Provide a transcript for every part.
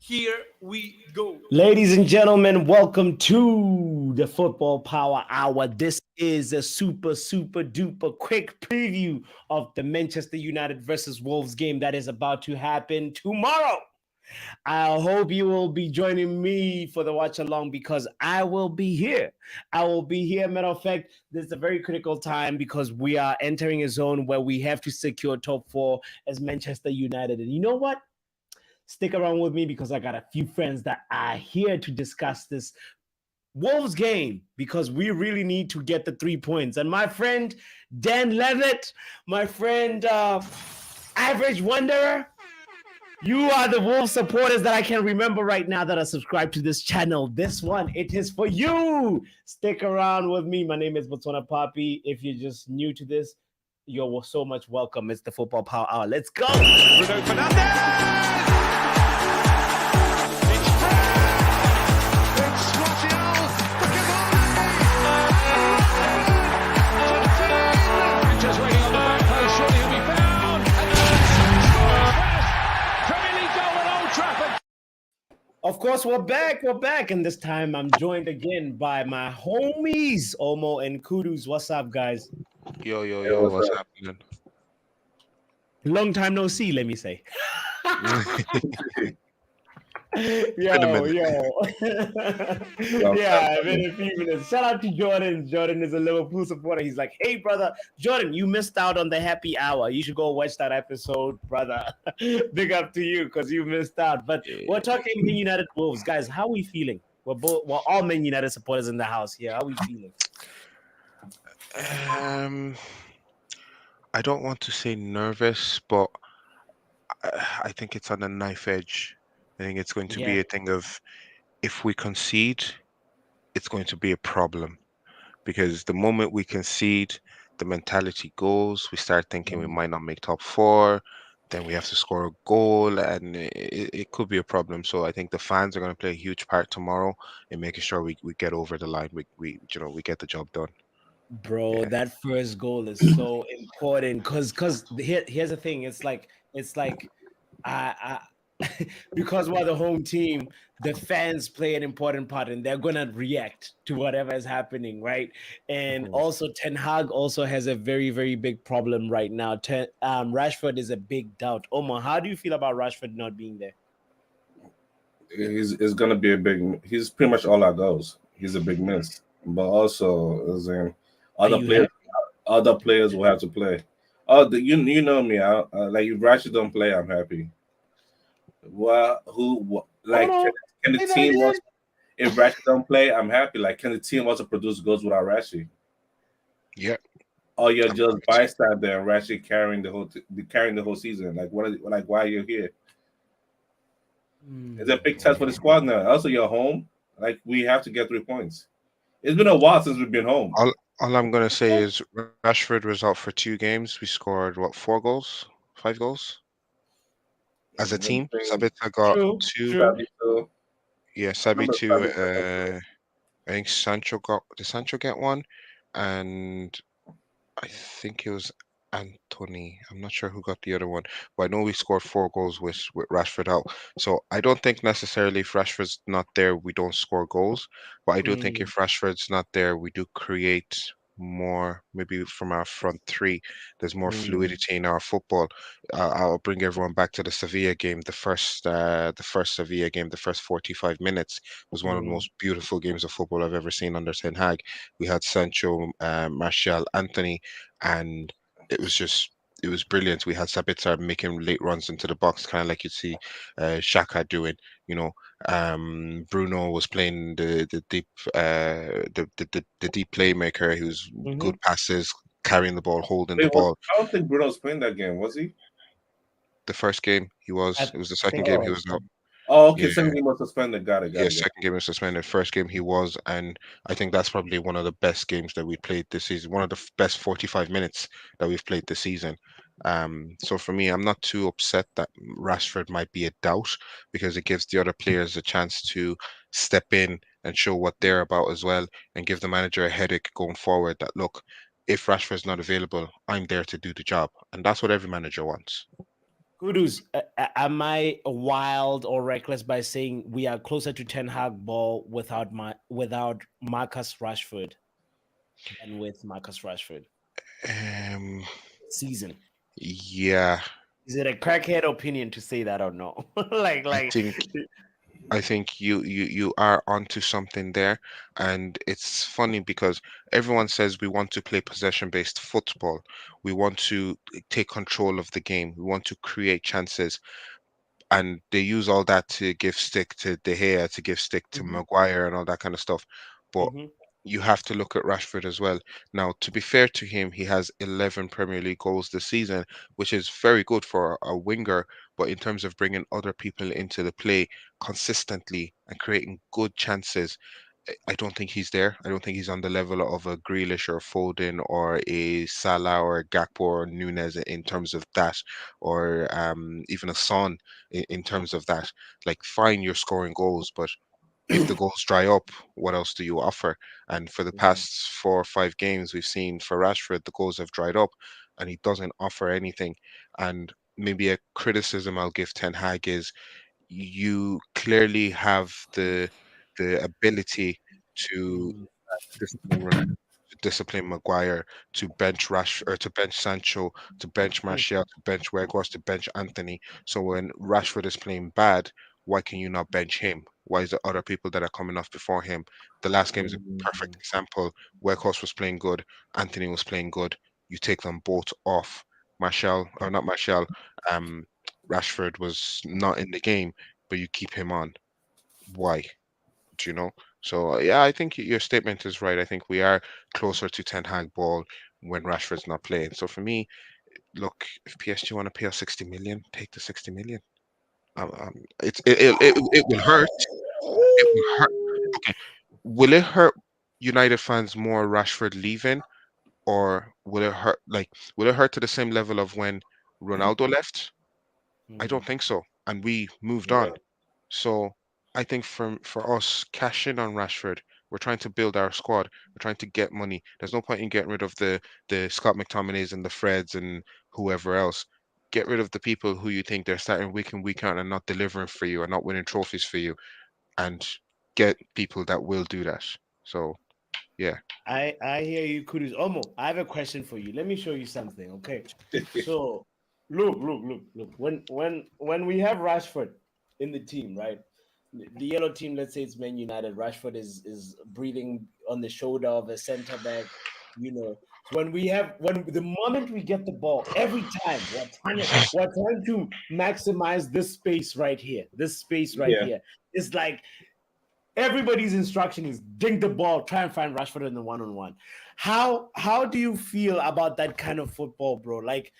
Here we go. Ladies and gentlemen, welcome to the Football Power Hour. This is a super duper quick preview of the Manchester United versus Wolves game that is about to happen tomorrow. I hope you will be joining me for the watch along because I will be here. I will be here. Matter of fact, this is a very critical time because we are entering a zone where we have to secure top four as Manchester United. And you know what? Stick around with me because I got a few friends that are here to discuss this Wolves game because we really need to get the 3 points. And my friend Dan Levitt, my friend Average Wanderer, you are the Wolves supporters that I can remember right now that are subscribed to this channel. This one, it is for you. Stick around with me. My name is botswanapapi. If you're just new to this, you're so much welcome. It's the Football Power Hour. Let's go. Bruno Fernandes! Just waiting on the back post, surely he'll be found. And scores first Premier League goal at Old Trafford. Of course, we're back, and this time I'm joined again by my homies, Omo and Kudus. What's up, guys? Yo, what's happening? Long time no see, let me say. Been a minute. Yeah, been a few minutes. Shout out to Jordan. Jordan is a Liverpool supporter. He's like, hey, brother, Jordan, you missed out on the happy hour. You should go watch that episode, brother. Big up to you because you missed out. But we're talking Man United Wolves. Guys, how are we feeling? We're all Man United supporters in the house here. How are we feeling? I don't want to say nervous, but I think it's on the knife edge. I think it's going to be a thing of if we concede, it's going to be a problem because the moment we concede, the mentality goes. We start thinking we might not make top four. Then we have to score a goal, and it could be a problem. So I think the fans are going to play a huge part tomorrow in making sure we get over the line. We get the job done. Bro, that first goal is so important because here's the thing. It's like I because we're the home team, the fans play an important part and they're gonna react to whatever is happening, right? And also Ten Hag also has a very big problem right now. Rashford is a big doubt. Omar, how do you feel about Rashford not being there? He's going to be a big. He's pretty much all our goals. He's a big miss, but also as in other players will have to play. Oh, you know me. Like if Rashford don't play, I'm happy. Well, can the team also, if Rashford don't play, I'm happy. Like, can the team also produce goals without Rashford? Yeah. Or you're just bystander and Rashford carrying the whole season. Like, why are you here? It's a big test for the squad now. Also, you're home. Like, we have to get 3 points. It's been a while since we've been home. All I'm gonna say is Rashford was out for 2 games. We scored 4 goals, 5 goals as a team. Sabitzer got 2. Yeah, Sabi 2. I think did Sancho get 1? And I think it was Antony. I'm not sure who got the other one, but I know we scored 4 goals with Rashford out. So I don't think necessarily if Rashford's not there, we don't score goals. But I do think if Rashford's not there, we do create more, maybe from our front three. There's more fluidity in our football. I'll bring everyone back to the Sevilla game. The first Sevilla game, the first 45 minutes was one of the most beautiful games of football I've ever seen under Ten Hag. We had Sancho, Martial, Antony, and it was brilliant. We had Sabitzer making late runs into the box, kind of like you'd see Xhaka doing. Bruno was playing the deep the deep playmaker. He was good passes, carrying the ball, holding the ball. I don't think Bruno was playing that game, was he? The first game he was. It was the second game he was out. Oh, okay. Second game was suspended. Got it. Second game was suspended. First game he was, and I think that's probably one of the best games that we played this season. One of the best 45 minutes that we've played this season. So for me, I'm not too upset that Rashford might be a doubt because it gives the other players a chance to step in and show what they're about as well, and give the manager a headache going forward. That if Rashford's not available, I'm there to do the job, and that's what every manager wants. Kudus, am I wild or reckless by saying we are closer to Ten Hag ball without Marcus Rashford than with Marcus Rashford Um, season? yeah, Is it a crackhead opinion to say that or no? I think I think you are onto something there, and it's funny because everyone says we want to play possession-based football. We want to take control of the game. We want to create chances, and they use all that to give stick to De Gea, to give stick to Mhm, Maguire, and all that kind of stuff. But mhm, you have to look at Rashford as well. Now, to be fair to him, he has 11 Premier League goals this season, which is very good for a winger. But in terms of bringing other people into the play consistently and creating good chances, I don't think he's there. I don't think he's on the level of a Grealish or Foden or a Salah or a Gakpo or Nunez in terms of that, or even a Son in terms of that. Like, fine, you're scoring goals, but if the goals dry up, what else do you offer? And for the mhm. past 4 or 5 games, we've seen for Rashford, the goals have dried up and he doesn't offer anything. And maybe a criticism I'll give Ten Hag is you clearly have the ability to Mm, discipline Ronaldo, to discipline Maguire, to bench Rash or to bench Sancho, to bench mm, Martial, to bench Weghorst, to bench Anthony. So when Rashford is playing bad, why can you not bench him? Why is there other people that are coming off before him? The last game is a perfect mm. example. Weghorst was playing good, Anthony was playing good. You take them both off. Martial or not Martial, um, Rashford was not in the game, but you keep him on. Why? Do you know? So yeah, I think your statement is right. I think we are closer to Ten Hag ball when Rashford's not playing. So for me, look, if PSG want to pay us 60 million, take the 60 million. It will hurt. It will hurt. Okay, will it hurt United fans more Rashford leaving, or will it hurt will it hurt to the same level of when Ronaldo left? I don't Mm. think so, and we moved Yeah. on. So I think for us, cash in on Rashford. We're trying to build our squad. We're trying to get money. There's no point in getting rid of the Scott McTominays and the Freds and whoever else. Get rid of the people who you think they're starting week in, week out and not delivering for you and not winning trophies for you, and get people that will do that. So yeah. I hear you, Kudus. Omo, I have a question for you. Let me show you something. Okay, so look. When we have Rashford in the team, right? The yellow team, let's say it's Man United. Rashford is breathing on the shoulder of a center back. You know, so when the moment we get the ball, every time we're trying to maximize this space right here. This space right Yeah. here. It's like everybody's instruction is dink the ball, try and find Rashford in the one-on-one. How do you feel about that kind of football, bro? Like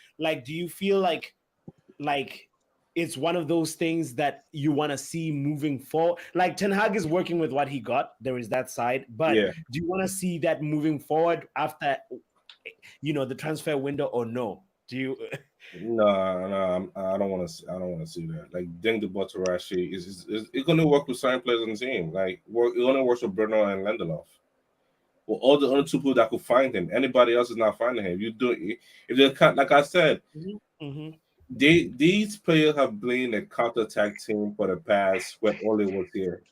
do you feel like it's one of those things that you want to see moving forward? Like Ten Hag is working with what he got. There is that side, but Yeah. do you want to see that moving forward after the transfer window or no? Do you? No, no, I don't want to. I don't want to see that. Like, Deng the Botarashi is it's going to work with certain players on the team. Like, it only works with Bruno and Lindelof. Well, all the other two people that could find him. Anybody else is not finding him. You do it if they can't. Like I said, Mm-hmm. these players have been a counter attack team for the past when Ole was here.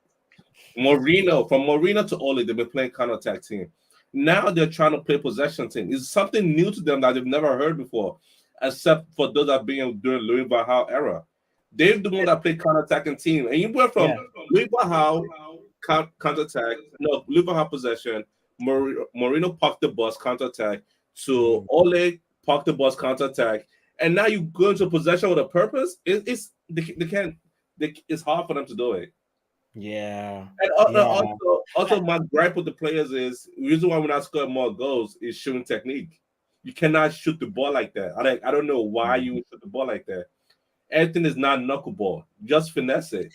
From Moreno to Ole, they've been playing counter attack team. Now they're trying to play possession team. It's something new to them that they've never heard before, except for those that have been during Louis Van Gaal era. They're the one that played counter attacking team, and you went from Yeah. Louis Van Gaal counter attack, no Louis Van Gaal possession, Moreno parked the bus counter attack to Mm. Ole parked the bus counter attack, and now you go into possession with a purpose. They can't. It's hard for them to do it. Yeah. And Yeah. also, my gripe with the players is the reason why we're not scoring more goals is shooting technique. You cannot shoot the ball like that. I don't know why you would shoot the ball like that. Everything is not knuckleball. Just finesse it.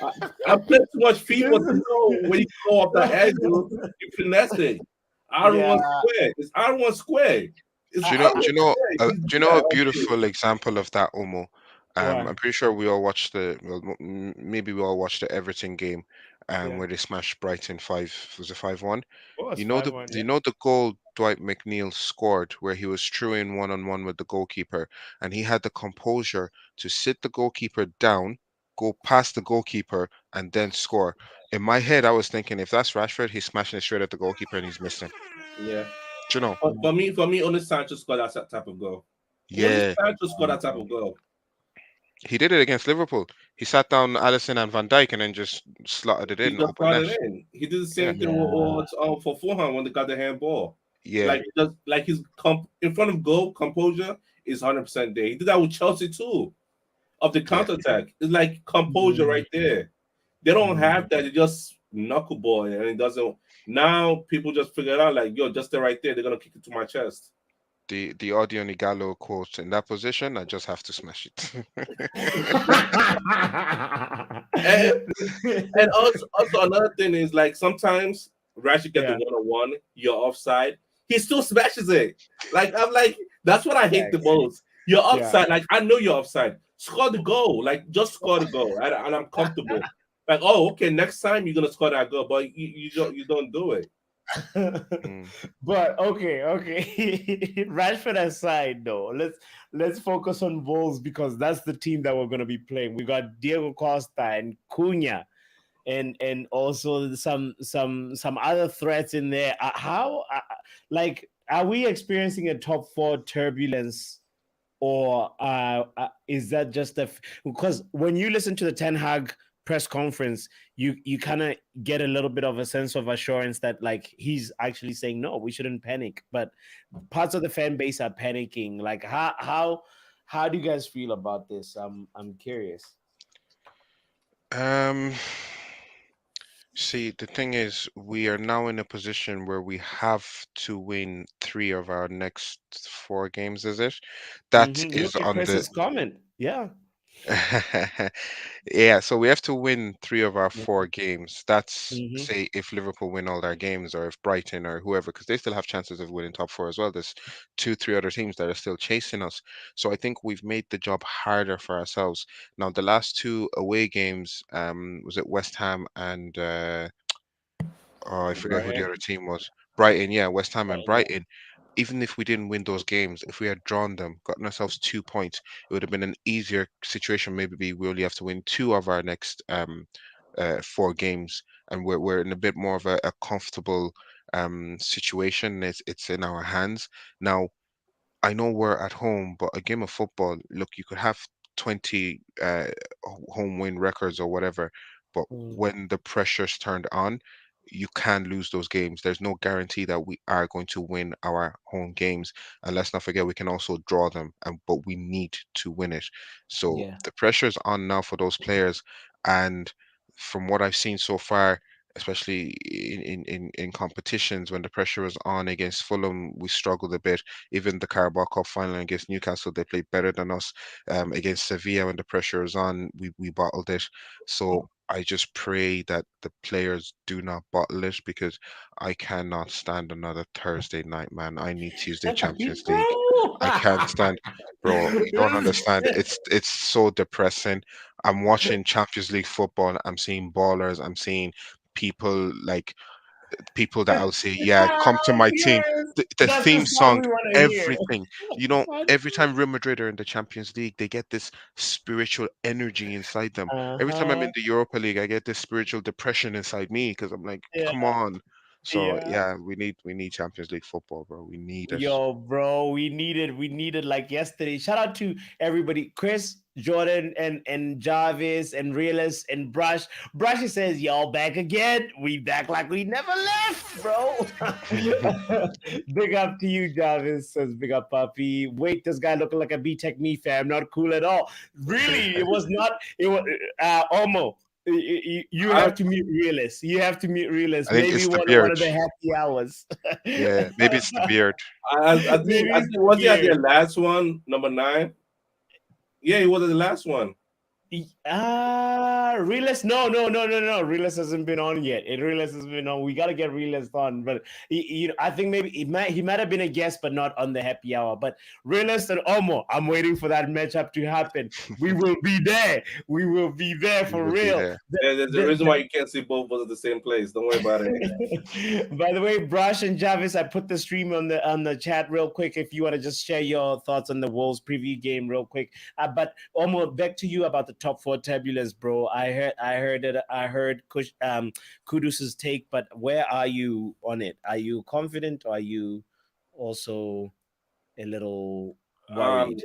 I, I play too much FIFA to know when you go off the angle, you finesse it. Yeah. R1 square. It's R1 square. It's Do you know? R1 Do you know? square. You Do you do know a that. Okay. beautiful example of that, Omo? Why? I'm pretty sure we all watched maybe we all watched the Everton game, Yeah. where they smashed Brighton 5. Was it 5-1? Oh, it's You know the 5-1. you Yeah. know the goal Dwight McNeil scored, where he was through in one-on-one with the goalkeeper, and he had the composure to sit the goalkeeper down, go past the goalkeeper, and then score. In my head, I was thinking, if that's Rashford, he's smashing it straight at the goalkeeper and he's missing. Yeah. Do you know? For me, only Sancho scored that type of goal. Only Yeah. Sancho scored that type of goal. He did it against Liverpool. He sat down Alisson and Van Dijk and then just slotted it He in just open brought it net. in. He did the Yeah. same thing for Fulham when they got the handball. Yeah. Like his in front of goal composure is 100% there. He did that with Chelsea too. Of the counterattack, it's like composure right there. They don't have that. They just knuckleball and it doesn't. Now people just figure it out like, yo, just stay right there. They're gonna kick it to my chest. The Audio Gallo quote, in that position, I just have to smash it. and also another thing is like sometimes Rashford get the one-on-one, you're offside. He still smashes it. Like I'm like, that's what I hate the most. You're offside. Like I know you're offside. Score the goal. Like just score the goal, and I'm comfortable. Like, oh, okay, next time you're gonna score that goal, but you don't do it. But okay. Rashford aside, though, let's focus on Wolves because that's the team that we're gonna be playing. We got Diego Costa and Cunha, and also some other threats in there. Are we experiencing a top 4 turbulence, or is that just because when you listen to the Ten Hag press conference, you kind of get a little bit of a sense of assurance that like he's actually saying no, we shouldn't panic, but parts of the fan base are panicking. Like how do you guys feel about this? I'm curious. See, the thing is, we are now in a position where we have to win 3 of our next 4 games, is it? That is Look at on the Chris's comment. Yeah. Yeah, so we have to win 3 of our 4 games. That's say if Liverpool win all their games, or if Brighton or whoever, because they still have chances of winning top 4 as well. There's 3 other teams that are still chasing us. So I think we've made the job harder for ourselves. Now, the last 2 away games, was it West Ham and oh, I forget who the other team was. Brighton, yeah, West Ham and Brighton. Even if we didn't win those games, if we had drawn them, gotten ourselves 2 points, it would have been an easier situation. Maybe we only have to win 2 of our next 4 games, and we're in a bit more of a comfortable situation. It's in our hands now. I know we're at home, but a game of football, look, you could have 20 home win records or whatever, but when the pressure's turned on, you can lose those games. There's no guarantee that we are going to win our home games. And let's not forget, we can also draw them, but we need to win it. So the pressure's on now for those players. And from what I've seen so far, especially in competitions, when the pressure was on against Fulham, we struggled a bit. Even the Carabao Cup final against Newcastle, they played better than us. Against Sevilla, when the pressure was on, we bottled it. So I just pray that the players do not bottle it, because I cannot stand another Thursday night, man. I need Tuesday Champions League. I can't stand, bro. You don't understand. It's so depressing. I'm watching Champions League football. I'm seeing ballers. I'm seeing people that I'll say, yeah, come to my team. The That's the theme song song, we want to hear. everything. Every time Real Madrid are in the Champions League, they get this spiritual energy inside them. Every time I'm in the Europa League, I get this spiritual depression inside me, because I'm like, come on. So yeah, we need Champions League football, bro. We need it. Yo, bro, we needed like yesterday. Shout out to everybody, Chris, Jordan, and Jarvis, and Realist, and Brush. Brush says, y'all back again. We back like we never left, bro. Big up to you, Jarvis, says big up, puppy. Wait, this guy looking like a B-Tech me fam. Not cool at all. Really, it was not. It was Omo. You have to meet Realist. You have to meet Realist. I think Maybe it's the one beard. of the happy hours. Yeah, maybe it's the beard. I think was he at the last one, number 9? Yeah, he was at the last one. Realist, no. Realist hasn't been on yet. Realist has been on. We gotta get Realist on, but I think maybe he might have been a guest, but not on the happy hour. But Realist and Omo, I'm waiting for that matchup to happen. We will be there. We will be there for real. There's a reason why you can't see both of us at the same place. Don't worry about it. By the way, Brush and Jarvis, I put the stream on the chat real quick. If you want to just share your thoughts on the Wolves preview game real quick. But Omo, back to you about the top 4 turbulence, bro. I heard Kudus's take, but where are you on it? Are you confident, or are you also a little worried?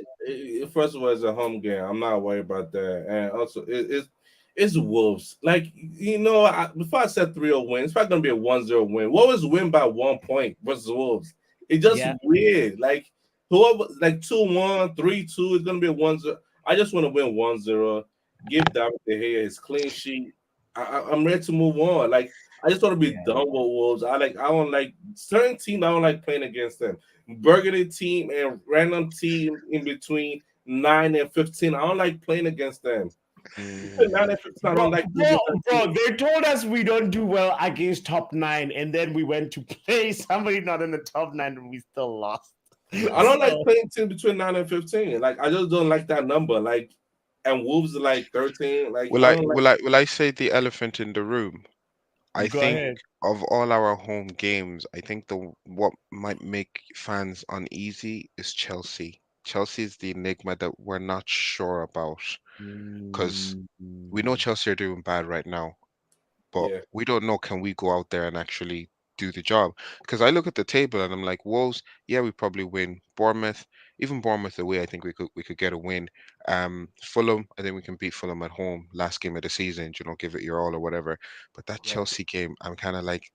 First of all, it's a home game. I'm not worried about that, and also it's Wolves. Like, before I said 3-0 win, it's probably gonna be a 1-0 win. What was win by 1 point versus Wolves? It's just weird. Like, whoever, like 2-1, 3-2, it's gonna be a 1-0. I just want to win 1-0. Give David De Gea his clean sheet. I'm ready to move on. Like, I just want to be done with Wolves. I don't like certain teams. I don't like playing against them. Burgundy team and random team in between 9 and 15. I don't like playing against them. 9 and 15, I don't like. Bro, they told us we don't do well against top 9, and then we went to play somebody not in the top 9, and we still lost. I don't like playing teams between 9 and 15. Like, I just don't like that number. Like, and Wolves are like 13. Like, will I say the elephant in the room? I think ahead. of all our home games, I think what might make fans uneasy is Chelsea. Chelsea is the enigma that we're not sure about, because we know Chelsea are doing bad right now, but we don't know, can we go out there and actually do the job? Because I look at the table and I'm like, Wolves, yeah, we probably win. Bournemouth, even Bournemouth away, I think we could get a win. Fulham, I think we can beat Fulham at home, last game of the season, give it your all or whatever. But that Chelsea game, I'm kind of like,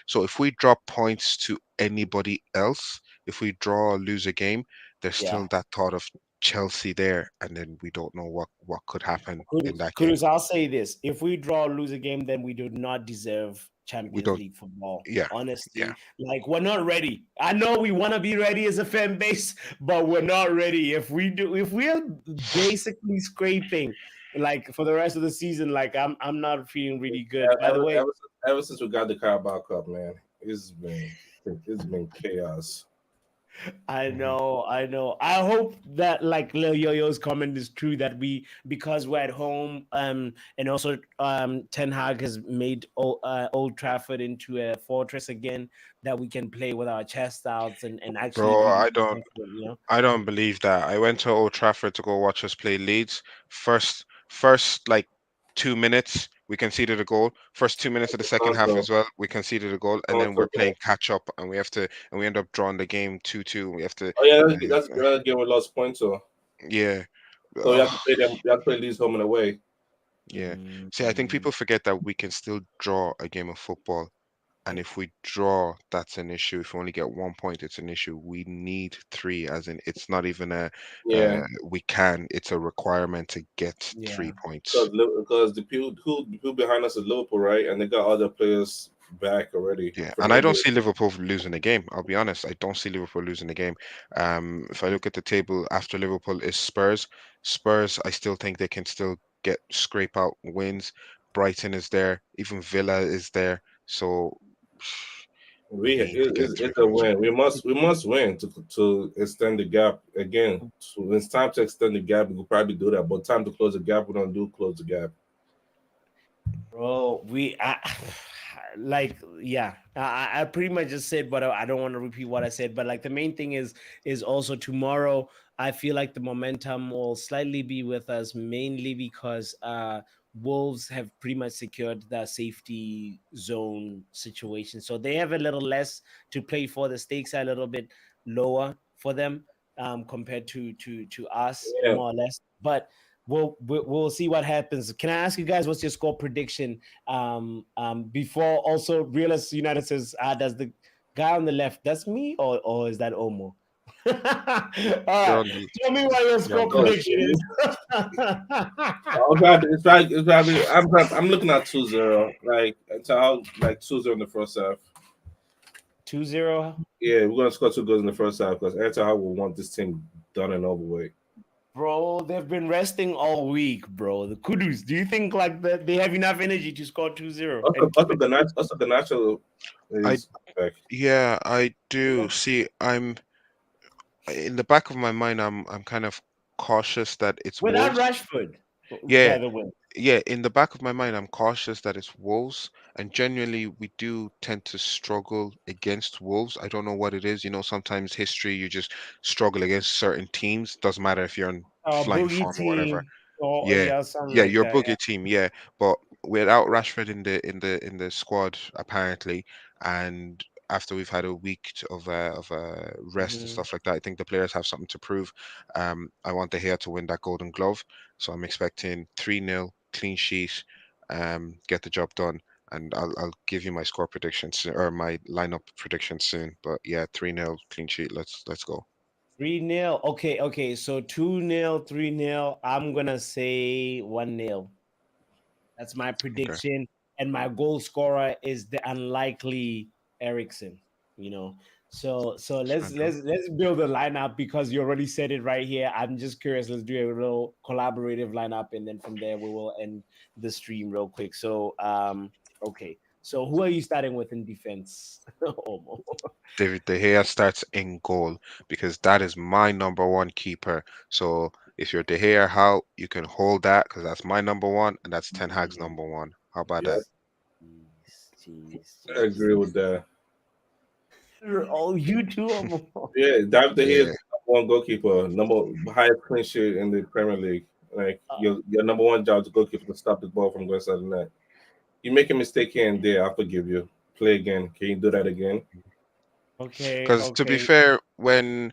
so if we drop points to anybody else, if we draw or lose a game, there's still that thought of Chelsea there, and then we don't know what could happen in that game. I'll say this: if we draw or lose a game, then we do not deserve Champions League football. Yeah, honestly, like, we're not ready. I know we want to be ready as a fan base, but we're not ready. If we're basically scraping, like, for the rest of the season, like, I'm not feeling really good. By the way, ever since we got the Carabao Cup, man, it's been chaos. I know. I hope that, like, Lil Yo-Yo's comment is true, that because we're at home, and also Ten Hag has made Old Trafford into a fortress again, that we can play with our chest outs and actually. Bro, I don't believe that. I went to Old Trafford to go watch us play Leeds. First like 2 minutes, we conceded a goal. First 2 minutes of the second half as well, we conceded a goal, and then we're playing catch up, and we end up drawing the game 2-2. We have to. Oh yeah, that's the game we lost points on. Yeah. So you have to play them. You have to play Leeds home and away. Yeah. See, I think people forget that we can still draw a game of football. And if we draw, that's an issue. If we only get 1 point, it's an issue. We need 3, as in, it's not even it's a requirement to get 3 points. Because the people behind us is Liverpool, right? And they got other players back already. Yeah, and I don't see Liverpool losing a game. I'll be honest. I don't see Liverpool losing a game. If I look at the table, after Liverpool is Spurs. Spurs, I still think they can still scrape out wins. Brighton is there. Even Villa is there. So it's a win. We must win to extend the gap again. So when it's time to extend the gap, we could probably do that. But time to close the gap, we don't close the gap. Bro, I pretty much just said, but I don't want to repeat what I said. But, like, the main thing is also tomorrow, I feel like the momentum will slightly be with us, mainly because Wolves have pretty much secured the safety zone situation. So they have a little less to play for. The stakes are a little bit lower for them compared to us, more or less. But we'll see what happens. Can I ask you guys, what's your score prediction? Before also, Realist United says, does the guy on the left, that's me, or is that Omo? All right. Tell me what your score prediction is. It's probably I'm looking at 2-0. Like, it's out like 2-0 in the first half. 2-0? Yeah, we're gonna score 2 goals in the first half because Arteta will want this team done and over with. bro. They've been resting all week, bro. The Kudus. Do you think like that they have enough energy to score 2-0? Also, the natural is back. Yeah, I do. See, I'm in the back of my mind, I'm kind of cautious that it's Without Wolves. Rashford, Yeah, by the way. yeah, in the back of my mind, I'm cautious that it's Wolves, and genuinely, we do tend to struggle against Wolves. I don't know what it is. Sometimes history, you just struggle against certain teams. Doesn't matter if you're in flying Boogie form or whatever. team, or Yeah, yeah, something yeah, like your that. boogie team, yeah. But without Rashford in the squad apparently, and after we've had a week of rest and Mhm. stuff like that, I think the players have something to prove. I want De Gea to win that Golden Glove, so I'm expecting 3-0 clean sheet, get the job done, and I'll give you my score predictions or my lineup predictions soon. But yeah, 3-0 clean sheet. Let's go. 3-0. Okay. So 2-0, 3-0. I'm gonna say 1-0. That's my Okay, prediction. And my goal scorer is the unlikely Eriksen. You know. So let's Sancho. let's build a lineup because you already said it right here. I'm just curious. Let's do a little collaborative lineup, and then from there we will end the stream real quick. So okay. So who are you starting with in defense? Omo. David De Gea starts in goal because that is my number one keeper. So if you're De Gea, how you can hold that because that's my number one and that's Ten Hag's number one. How about Yeah, that? I agree with that. Oh, you too. Omo. Yeah, David De Gea is Yeah, the number one goalkeeper, number highest clean sheet in the Premier League. Like your number one job is goalkeeper to stop the ball from going inside the net. You make a mistake here and there, I'll forgive you. Play again. Can you do that again? Okay, because to be okay. fair, when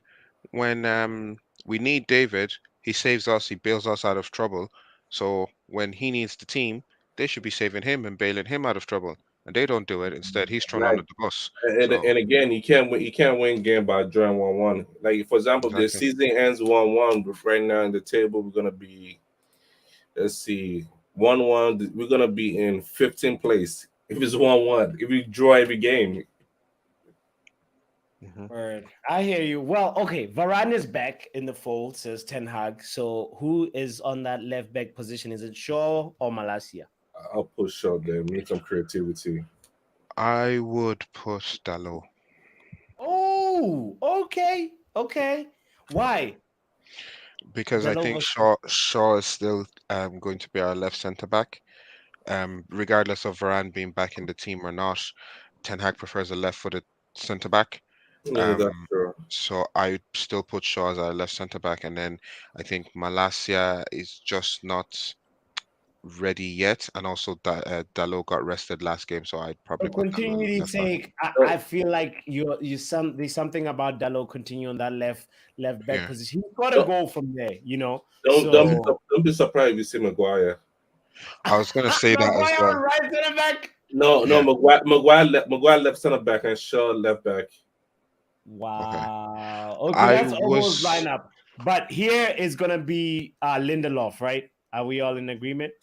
we need David, he saves us, he bails us out of trouble. So when he needs the team, they should be saving him and bailing him out of trouble, and they don't do it. Instead, he's thrown Like under the bus. and So again, you can't win. You can't win game by drawing 1-1. Like for example, if the exactly. season ends 1-1, but right now in the table we're gonna be, let's see, 1-1. We're gonna be in 15th place if it's 1-1. If we draw every game, Mhm. Word. I hear you. Well, okay. Varane is back in the fold, says Ten Hag. So who is on that left back position? Is it Shaw or Malasia? I'll push short there. Need some creativity. I would put Dalot Oh, okay. Okay. Why? because I think Delova. Shaw is still going to be our left centre back. Regardless of Varane being back in the team or not, Ten Hag prefers a left-footed centre back. Yeah, Um, that's true. so I still put Shaw as our left centre back, and then I think Malasia is just not ready yet, and also Dalot got rested last game, so I'd For probably put Dalot continuity left back. sake, I Don't feel like there's something about Dalo continue on that left back Yeah, position. He's got to don't go from there, you know. don't, don't, be, So don't be surprised if you see Maguire. I was gonna say that as Maguire well. on right center back. No, Yeah, Maguire left center back and Shaw left back. okay. Wow. Okay, I that's almost was lineup. But here is gonna be Lindelof, right? Are we all in agreement,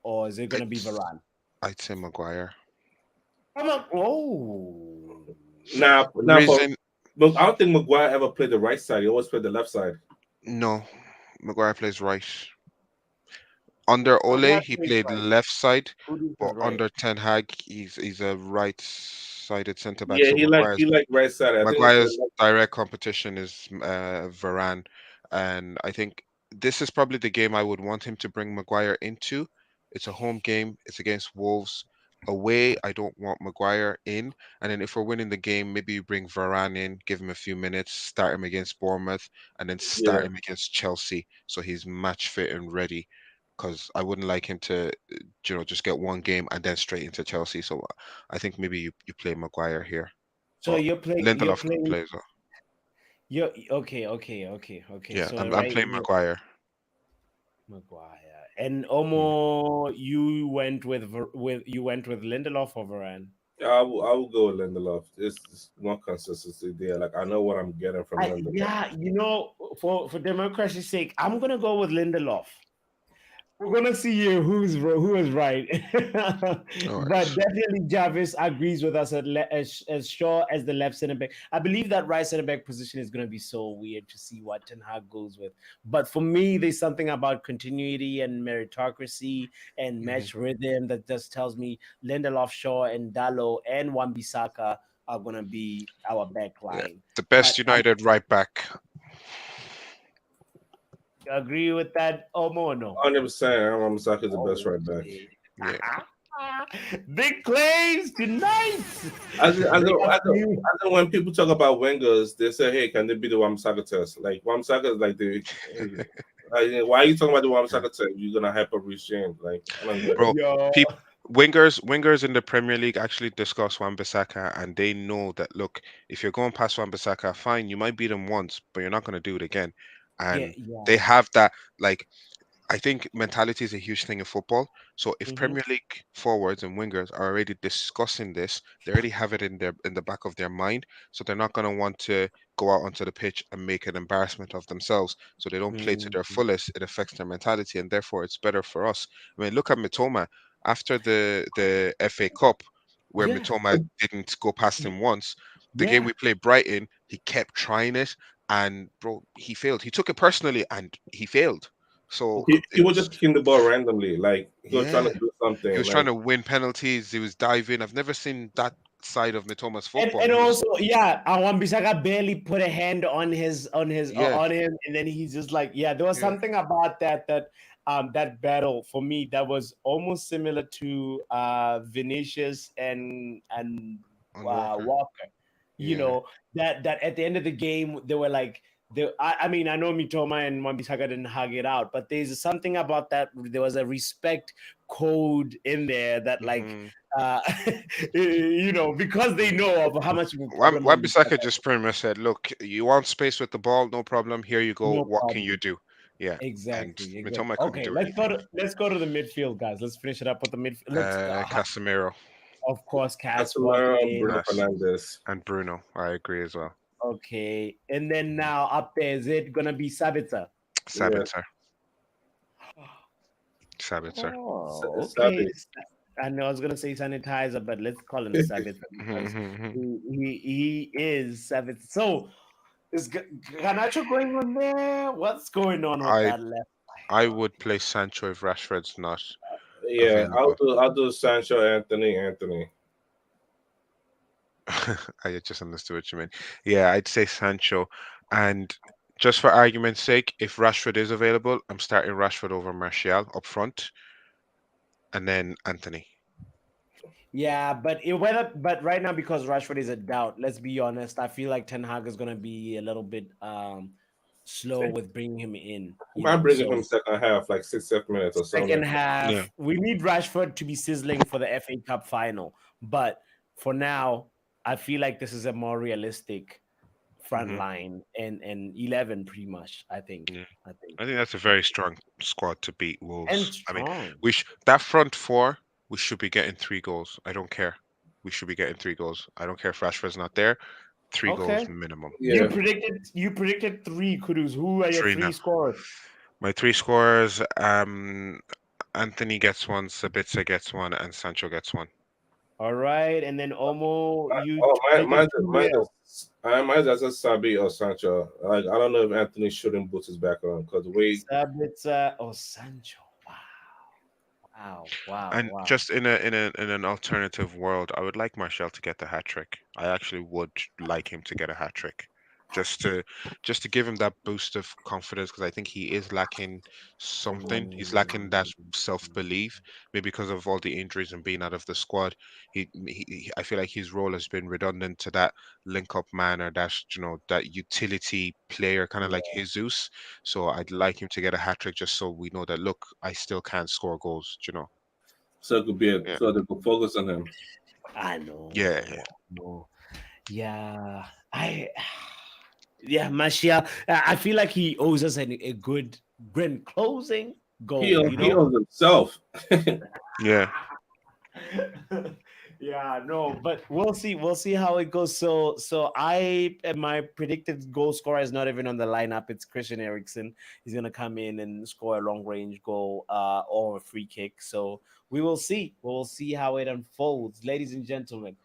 or is it gonna be it's Varane? I'd say Maguire. Come on. Oh, Now for Reason look, I don't think Maguire ever played the right side. He always played the left side. no, Maguire plays right. Under Ole, Maguire he plays played right. left side, Who but plays right? under Ten Hag, he's a right-sided centre back. Yeah, So he like right side. I think it's Maguire's direct competition is Varane, and I think this is probably the game I would want him to bring Maguire into. It's a home game. It's against Wolves. Away, I don't want Maguire in. And then if we're winning the game, maybe you bring Varane in, give him a few minutes, start him against Bournemouth, and then yeah. start him against Chelsea, so he's match fit and ready. Because I wouldn't like him to, just get one game and then straight into Chelsea. So I think maybe you play Maguire here. So But you're playing. You're Lindelof could playing. play as well. You're okay. Yeah, So I'm right, playing Maguire. Maguire and Mm. Omo. You went with Lindelof or Varane? Yeah, I will go with Lindelof. It's more consistency there. Like I know what I'm getting from Lindelof. Yeah, for democracy's sake, I'm gonna go with Lindelof. We're gonna see who is right. All But right. definitely Jarvis agrees with us as sure as the left center back. I believe that right center back position is gonna be so weird to see what Ten Hag goes with. But for me, there's something about continuity and meritocracy and match rhythm that just tells me Lindelof, Shaw, and Dallo and Wan-Bissaka are gonna be our back Yeah. line. The best But I United right back. agree with that, Omo, or no? 100%. I'm Saka is the best Oh, right back. okay. Yeah. Big claims tonight. I Big know, up to you. when people talk about wingers, they say, "Hey, can they be the Wan-Bissaka test?" Like Wan-Bissaka is like the. Like, why are you talking about the Wan-Bissaka test? You're gonna hype up Reece James. Like, I don't get it. Bro, Yo, peop wingers in the Premier League actually discuss Wan-Bissaka, and they know that look, if you're going past Wan-Bissaka, fine, you might beat him once, but you're not going to do it again. yeah, And yeah. they have that, like, I think mentality is a huge thing in football. So if Mm-hmm. Premier League forwards and wingers are already discussing this, they already have it in the back of their mind. So they're not going to want to go out onto the pitch and make an embarrassment of themselves. So they don't play to their Mm-hmm. fullest. It affects their mentality, and therefore it's better for us. I mean, look at Mitoma after the FA Cup, where Yeah, Mitoma didn't go past him once. The game yeah. we played Brighton, he kept trying it, and bro, he failed. He took it personally, and he failed. So He was just it's kicking the ball randomly. Like he was trying yeah. to do He something. was trying Like to win penalties. He was diving. I've never seen that side of Mitoma's football. And He was also, yeah, Wan-Bissaka barely put a hand on yeah, on him, and then he's just like, yeah, there was yeah, something about that battle for me that was almost similar to Vinicius and on Walker. Walker. You Yeah. know, that at the end of the game they were like I mean, I know Mitoma and Wan-Bissaka didn't hug it out, but there's something about that. There was a respect code in there that like hmm uh because they know of how much of a problem Wan-Bissaka Wan-Bissaka. just pretty much said, "Look, you want space with the ball? No problem. Here you go. No What can you problem. do?" Yeah, and Exactly. Mitoma couldn't Okay, do anything. let's go to the midfield, guys. Let's finish it up with the midfield. Casemiro Of course, Cass walking Casemiro, in. Bruno yes, Fernandes. and Bruno. I agree as well. Okay, and then now up there, is it gonna be Sabitzer? Yeah, Sabitzer, Sabitzer. Oh, okay. Sabi. I know I was gonna say sanitizer, but let's call him Sabitzer because he is Sabitzer. So is Ganacho going on there? What's going on with I that left? I would play Sancho if Rashford's not Yeah, available. I'll do Sancho, Anthony. I just understood what you meant. Yeah, I'd say Sancho. And just for argument's sake, if Rashford is available, I'm starting Rashford over Martial up front, and then Anthony. Yeah, but right now because Rashford is a doubt, let's be honest. I feel like Ten Hag is gonna be a little bit slow with bringing him in. I'm bringing So him second half, like 6 7 minutes or second something. Yeah. half, we need Rashford to be sizzling for the FA Cup final. But for now, I feel like this is a more realistic front hmm line and 11 pretty much. I think. Yeah. I think. I think that's a very strong squad to beat And Wolves. I mean, strong. that front four, we should be getting 3 goals. I don't care. We should be getting 3 goals. I don't care if Rashford's not there. 3 goals Okay. minimum. Yeah, You predicted three Kudus. Who are your Three three now. scorers? My three scorers, Anthony gets one, Sabitzer gets one, and Sancho gets one. All right, and then Omo, you oh, predicted two mine's Real. just Sabi or Sancho. Like I don't know if Anthony shouldn't boots his back on because the way Sabitzer or Sancho. And Wow. just in an alternative world, I would like Martial to get the hat trick. I actually would like him to get a hat trick, just to just to give him that boost of confidence because I think he is lacking something. He's lacking that self belief, maybe because of all the injuries and being out of the squad. I feel like his role has been redundant to that link up man or that that utility player, kind of like Jesus. So I'd like him to get a hat trick just so we know that look, I still can score goals. so it could be Yeah. so they could focus on him. I know. Yeah, yeah. No. Yeah. Yeah, Martial. I feel like he owes us a good grand closing goal, He owns himself. Yeah. Yeah, no, but we'll see. We'll see how it goes. So my predicted goal scorer is not even on the lineup. It's Christian Eriksen. He's gonna come in and score a long range goal, or a free kick. So we will see. We'll see how it unfolds, ladies and gentlemen.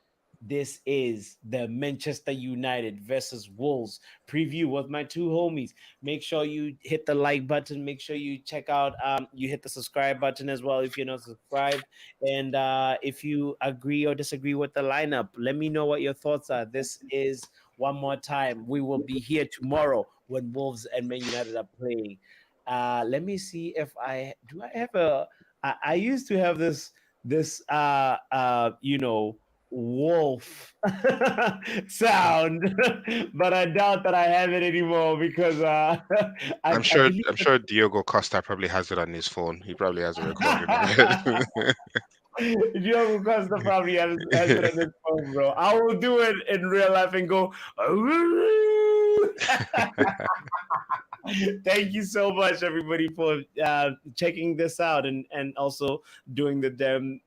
This is the Manchester United versus Wolves preview with my two homies. Make sure you hit the like button. Make sure you check out, you hit the subscribe button as well if you're not subscribed. And if you agree or disagree with the lineup, let me know what your thoughts are. This is one more time. We will be here tomorrow when Wolves and Man United are playing. Let me see if I have a. I used to have this wolf sound, but I doubt that I have it anymore because I'm sure Diogo Costa probably has it on his phone. He probably has a recording of it. Diogo Costa probably has it on his phone, bro. I will do it in real life and go. Thank you so much, everybody, for checking this out and also doing the damn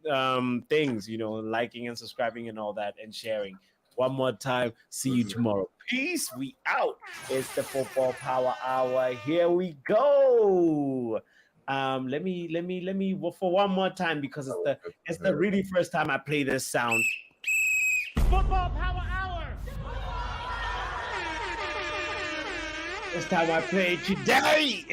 things, liking and subscribing and all that and sharing. One more time. See you tomorrow. Peace. We out. It's the Football Power Hour. Here we go. Let me for one more time because it's the really first time I play this sound. Football Power Hour. This time I played today.